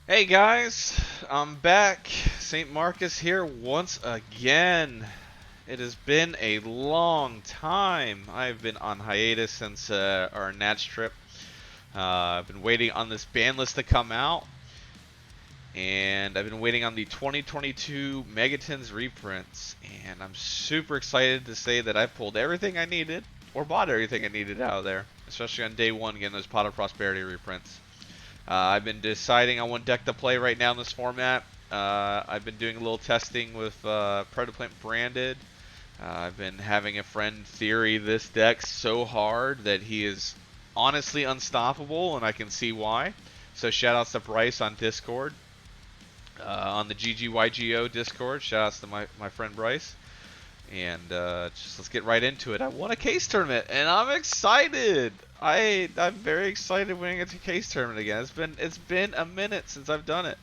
Hey guys, I'm back. SaintMarcuz here once again. It has been a long time. I've been on hiatus since our Nats trip. I've been waiting on this ban list to come out, and I've been waiting on the 2022 Megatons reprints. And I'm super excited to say that I've pulled everything I needed, or bought everything I needed out of there, especially on day one getting those Pot of Prosperity reprints. I've been deciding on what deck to play right now in this format. I've been doing a little testing with Predaplant Branded. I've been having a friend theory this deck so hard that he is honestly unstoppable, and I can see why. So shoutouts to Bryce on Discord, on the GGYGO Discord. Shoutouts to my friend Bryce. And just let's get right into it. I won a case tournament, and I'm excited. I'm very excited winning a case tournament again. It's been a minute since I've done it.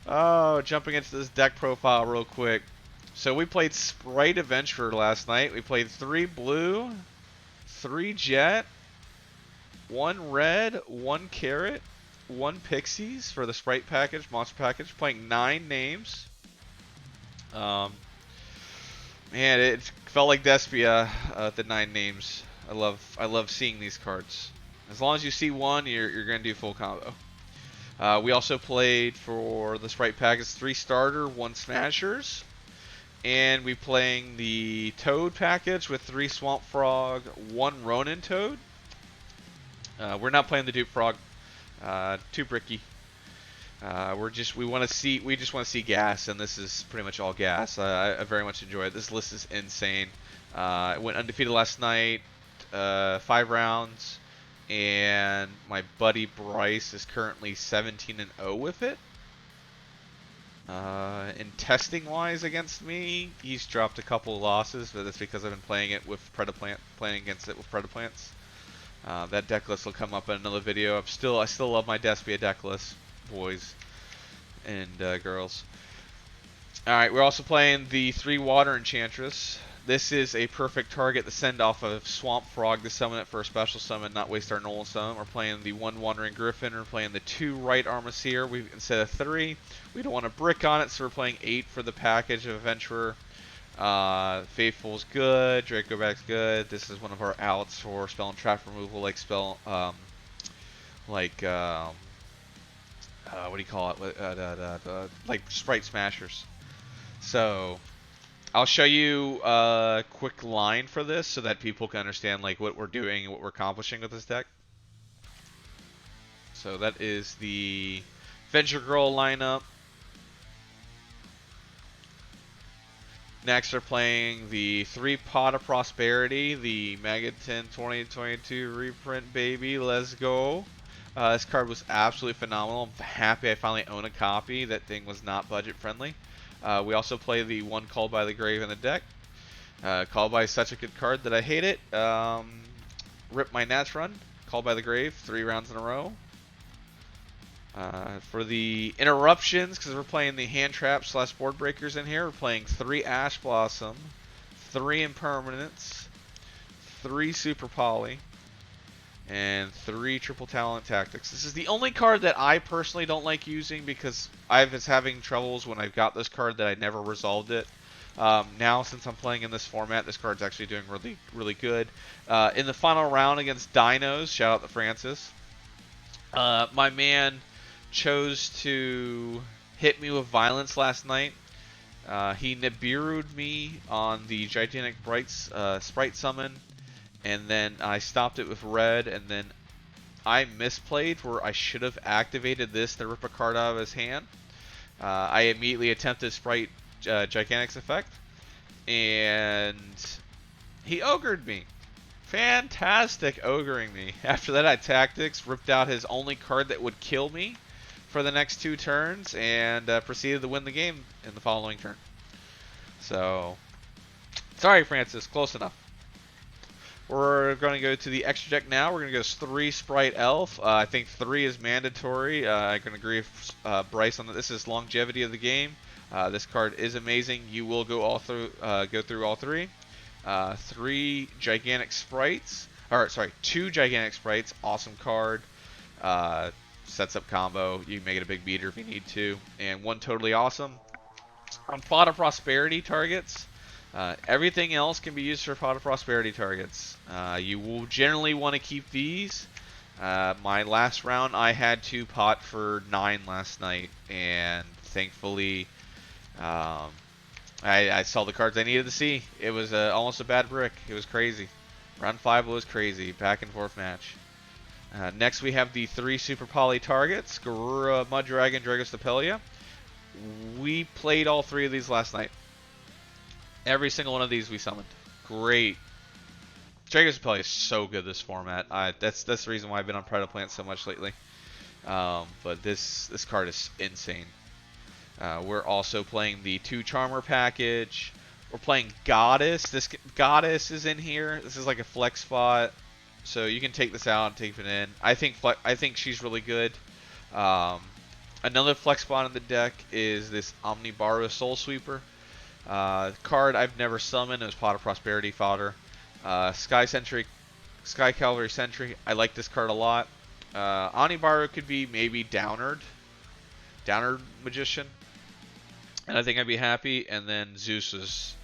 Oh, jumping into this deck profile real quick. So we played Spright Adventurer last night. We played 3 blue, 3 jet, 1 red, 1 carrot, 1 pixies for the Spright package, monster package. Playing 9 names. Man, it felt like Despia the 9 names. I love seeing these cards. As long as you see one, you're gonna do full combo. We also played for the Spright package 3 starter, 1 smashers, and we playing the Toad package with 3 Swamp Frog, 1 Ronin Toad. We're not playing the Dupe Frog. Too bricky. We just want to see gas, and this is pretty much all gas. I very much enjoy it. This list is insane. I went undefeated last night, 5 rounds, and my buddy Bryce is currently 17-0 with it. In testing wise against me, he's dropped a couple losses, but that's because I've been playing against it with Predaplants. That deck list will come up in another video. I still love my Despia deck list, boys and girls. Alright, we're also playing the 3 Water Enchantress. This is a perfect target to send off of Swamp Frog to summon it for a special summon, not waste our Nolan summon. We're playing the 1 Wandering Griffin. We're playing the 2 Right Armaseer instead of 3. We don't want to brick on it, so we're playing 8 for the package of Adventurer. Faithful's good, Dracoback's good. This is one of our outs for spell and trap removal, like what do you call it? Like Spright Smashers. So I'll show you a quick line for this so that people can understand like what we're doing and what we're accomplishing with this deck. So that is the Venture Girl lineup. Next, we're playing the 3 Pot of Prosperity, the Megaton 2022 reprint, baby. Let's go. This card was absolutely phenomenal. I'm happy I finally own a copy. That thing was not budget friendly. We also play the 1 Called by the Grave in the deck. Called by is such a good card that I hate it. Rip my Nats run. Called by the Grave, 3 rounds in a row. For the interruptions, because we're playing the hand traps / board breakers in here, we're playing 3 Ash Blossom, 3 Impermanence, 3 Super Poly, and 3 Triple Talent Tactics. This is the only card that I personally don't like using because I was having troubles when I got this card that I never resolved it. Now, since I'm playing in this format, this card's actually doing really, really good. In the final round against Dinos, shout out to Francis, my man chose to hit me with violence last night. He Nibiru'd me on the Gigantic Spright summon, and then I stopped it with red, and then I misplayed where I should have activated this to rip a card out of his hand. I immediately attempted Spright Gigantic's effect, and he ogred me. Fantastic ogering me. After that, I tactics, ripped out his only card that would kill me for the next 2 turns, and proceeded to win the game in the following turn. So, sorry Francis, close enough. We're going to go to the extra deck now. We're going to go 3 Spright Elf. I think 3 is mandatory. I can agree with Bryce on that. This is longevity of the game. This card is amazing. You will go through all 3. 3 Gigantic Sprites. Or, sorry, 2 Gigantic Sprites. Awesome card. sets up combo. You can make it a big beater if you need to. And one totally awesome. On Pot of Prosperity targets, everything else can be used for Pot of Prosperity targets. You will generally want to keep these. My last round, I had to pot for 9 last night, and thankfully, I saw the cards I needed to see. It was almost a bad brick. It was crazy. Round 5 was crazy. Back and forth match. Next, we have the 3 Super Poly targets. Garura, Mud Dragon, Dragostapelia. We played all 3 of these last night. Every single one of these we summoned. Great. Dragostapelia is so good this format. That's the reason why I've been on Predaplant so much lately. But this card is insane. We're also playing the 2 Charmer package. We're playing Goddess. This Goddess is in here. This is like a flex spot, so you can take this out and take it in. I think she's really good. Another flex spot in the deck is this Omnibara Soul Sweeper. Card I've never summoned. It was Pot of Prosperity fodder. Sky Cavalry Sentry. I like this card a lot. Omnibara could be maybe Downerd Magician, and I think I'd be happy. And then Zeus is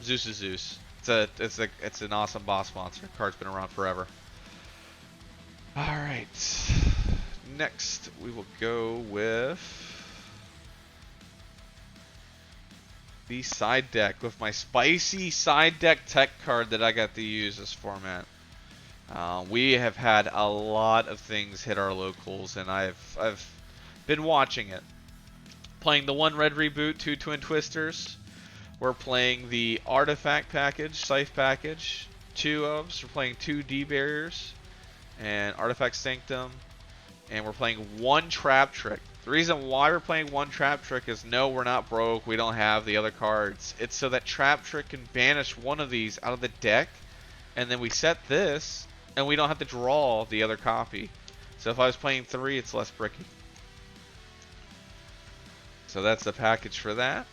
Zeus. It's an awesome boss monster. Card's been around forever. All right. Next, we will go with the side deck with my spicy side deck tech card that I got to use this format. We have had a lot of things hit our locals, and I've been watching it. Playing the 1 red reboot, 2 twin twisters. We're playing the artifact package, scythe package, 2 ofs. We're playing 2 D barriers and artifact sanctum, and we're playing 1 trap trick. The reason why we're playing 1 trap trick is no, we're not broke. We don't have the other cards. It's so that trap trick can banish one of these out of the deck, and then we set this, and we don't have to draw the other copy. So if I was playing 3, it's less bricky. So that's the package for that.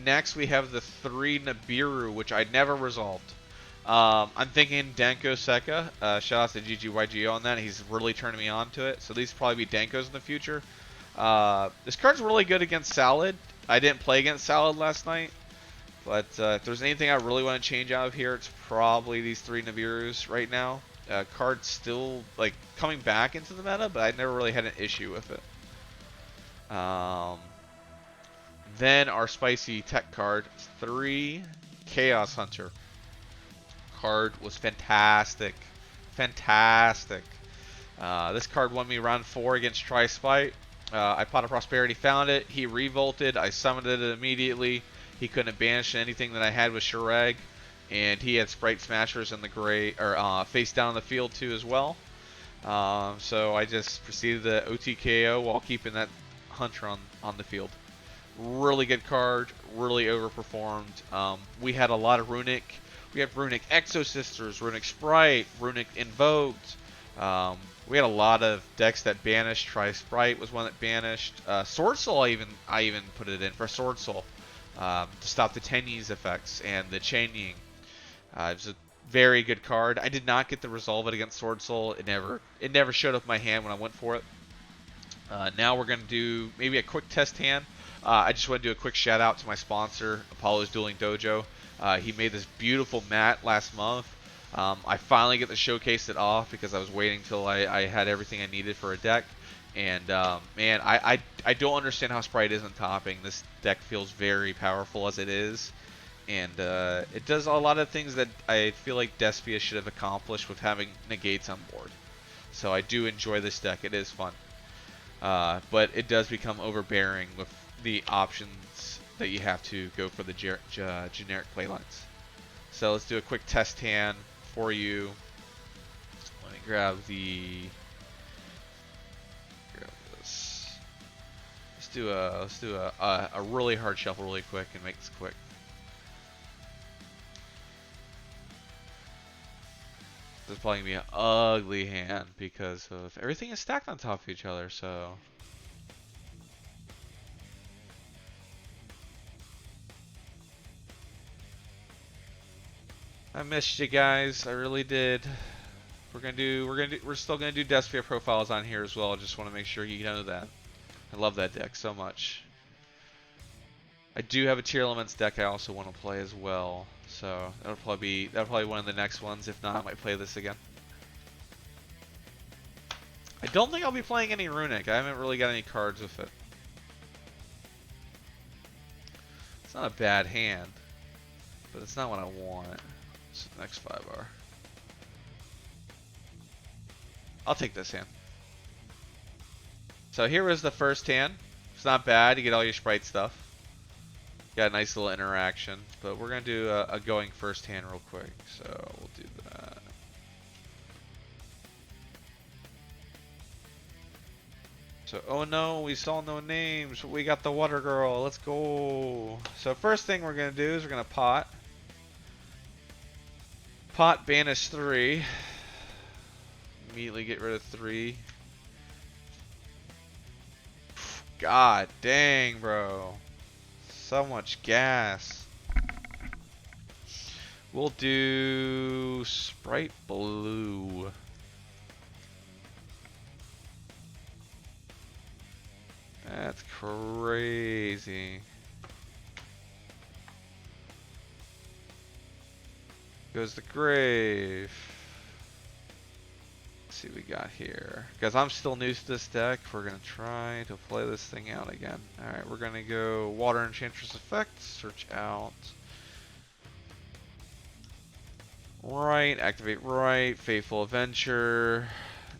Next, we have the 3 Nibiru, which I never resolved. I'm thinking Danko Seka. Shout out to GGYGO on that. He's really turning me on to it. So these will probably be Dankos in the future. This card's really good against Salad. I didn't play against Salad last night. But if there's anything I really want to change out of here, it's probably these 3 Nibirus right now. Card's still like coming back into the meta, but I never really had an issue with it. Then our spicy tech card, 3 Chaos Hunter. Card was fantastic. Fantastic. This card won me round 4 against Spright. I Pot of Prosperity found it. He revolted. I summoned it immediately. He couldn't banish anything that I had with Shirag. And he had Spright Smashers in the gray, or face down on the field too as well. So I just proceeded to OTKO while keeping that Hunter on the field. Really good card, really overperformed. We had a lot of Runic. We had Runic Exosisters, Runic Spright, Runic Invoked. We had a lot of decks that banished. Spright was one that banished. Sword Soul, I even put it in for Sword Soul to stop the Tenyis effects and the Chaining. It was a very good card. I did not get to resolve it against Sword Soul. It never showed up in my hand when I went for it. Now we're going to do maybe a quick test hand. I just want to do a quick shout out to my sponsor, Apollo's Dueling Dojo. He made this beautiful mat last month. I finally get to showcase it off because I was waiting till I had everything I needed for a deck. And man, I don't understand how Spright isn't topping. This deck feels very powerful as it is. And it does a lot of things that I feel like Despia should have accomplished with having negates on board. So I do enjoy this deck. It is fun. But it does become overbearing with the options that you have to go for the generic playlines. So let's do a quick test hand for you. Let me grab this. Let's do a really hard shuffle really quick and make this quick. This is probably gonna be an ugly hand because of everything is stacked on top of each other. So. I missed you guys, I really did. We're still gonna do Despia profiles on here as well. I just want to make sure you know that. I love that deck so much. I do have a Tier Elements deck I also want to play as well. So that'll probably be one of the next ones. If not, I might play this again. I don't think I'll be playing any Runic. I haven't really got any cards with it. It's not a bad hand, but it's not what I want. So next 5R. I'll take this hand. So here was the first hand. It's not bad. You get all your Spright stuff. Got a nice little interaction. But we're going to do a going first hand real quick. So we'll do that. So, oh no, we saw no names. We got the Water Girl. Let's go. So first thing we're going to do is we're going to pot. Pot, banish 3. Immediately get rid of 3. God dang, bro. So much gas. We'll do Spright Blue. That's crazy. Goes the grave. Let's see what we got here. Guys, I'm still new to this deck. We're going to try to play this thing out again. Alright, we're going to go Water Enchantress Effect. Search out. Right, activate right. Faithful Adventure.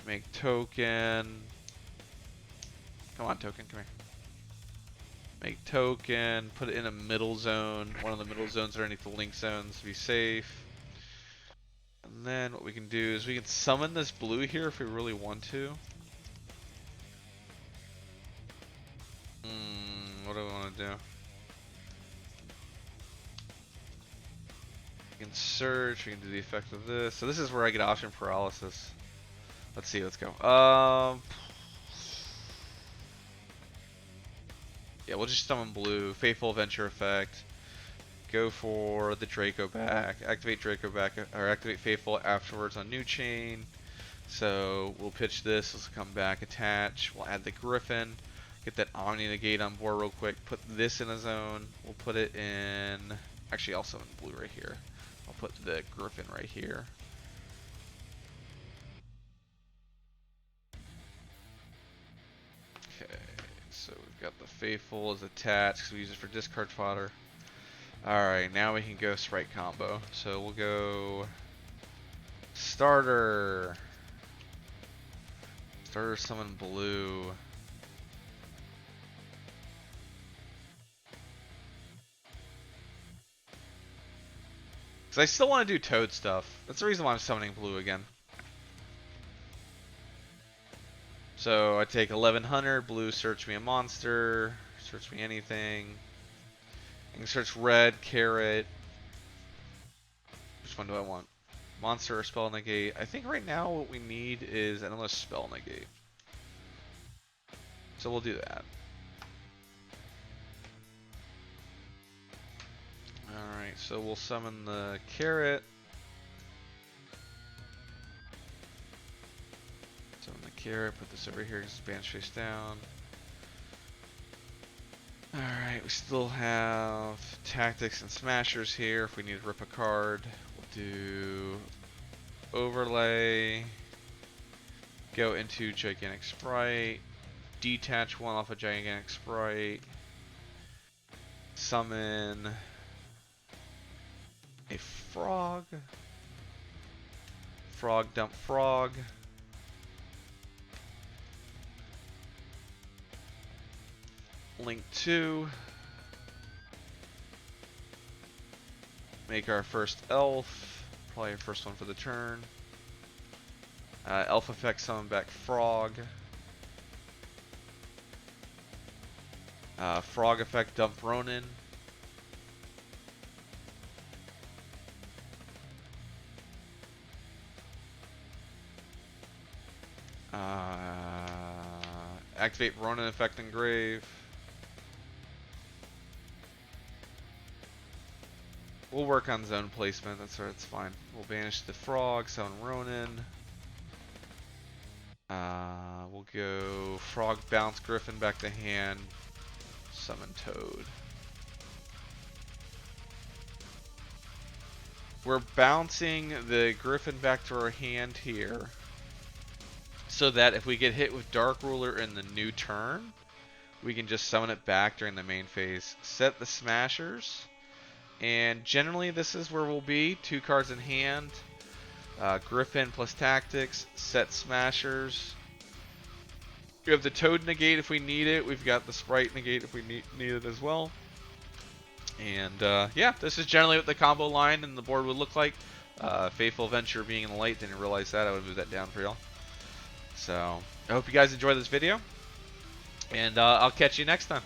Make token. Come on, token, come here. Make token. Put it in a middle zone. One of the middle zones underneath the link zones to be safe. And then what we can do is we can summon this blue here if we really want to. What do we want to do? We can search, we can do the effect of this. So this is where I get option paralysis. Let's see, let's go. Yeah, we'll just summon blue. Faithful Adventure effect. Go for the Draco back. Activate Draco back, or activate Faithful afterwards on new chain. So we'll pitch this. Let's come back, attach. We'll add the Griffin. Get that Omni Negate on board real quick. Put this in a zone. We'll put it in. Actually, I'll summon blue right here. I'll put the Griffin right here. Okay, so we've got the Faithful as attached. So we use it for discard fodder. Alright, now we can go Spright combo. So we'll go starter. Starter summon blue. Because I still want to do Toad stuff. That's the reason why I'm summoning blue again. So I take 1100, blue, search me a monster, search me anything. I can search red, carrot. Which one do I want? Monster or spell negate? I think right now what we need is endless spell negate. So we'll do that. Alright, so we'll summon the carrot. Summon the carrot, put this over here, just banish face down. Alright, we still have tactics and smashers here if we need to rip a card. We'll do overlay, go into gigantic sprite, detach one off a gigantic sprite, summon a frog, frog dump frog. Link 2. Make our first elf. Probably our first one for the turn. Elf effect, summon back frog. Frog effect, dump Ronin. Activate Ronin effect, engrave. We'll work on zone placement, that's fine. We'll banish the frog, summon Ronin. We'll go Frog, Bounce, Griffin back to hand, Summon Toad. We're bouncing the Griffin back to our hand here, so that if we get hit with Dark Ruler in the new turn, we can just summon it back during the main phase. Set the Smashers, and generally this is where we'll be. 2 cards in hand, Griffin plus Tactics, set Smashers. We have the Toad negate if we need it. We've got the Spright negate if we need it as well. And yeah, this is generally what the combo line and the board would look like. Faithful Venture being in the light, didn't realize that. I would move that down for y'all. So I hope you guys enjoyed this video, and I'll catch you next time.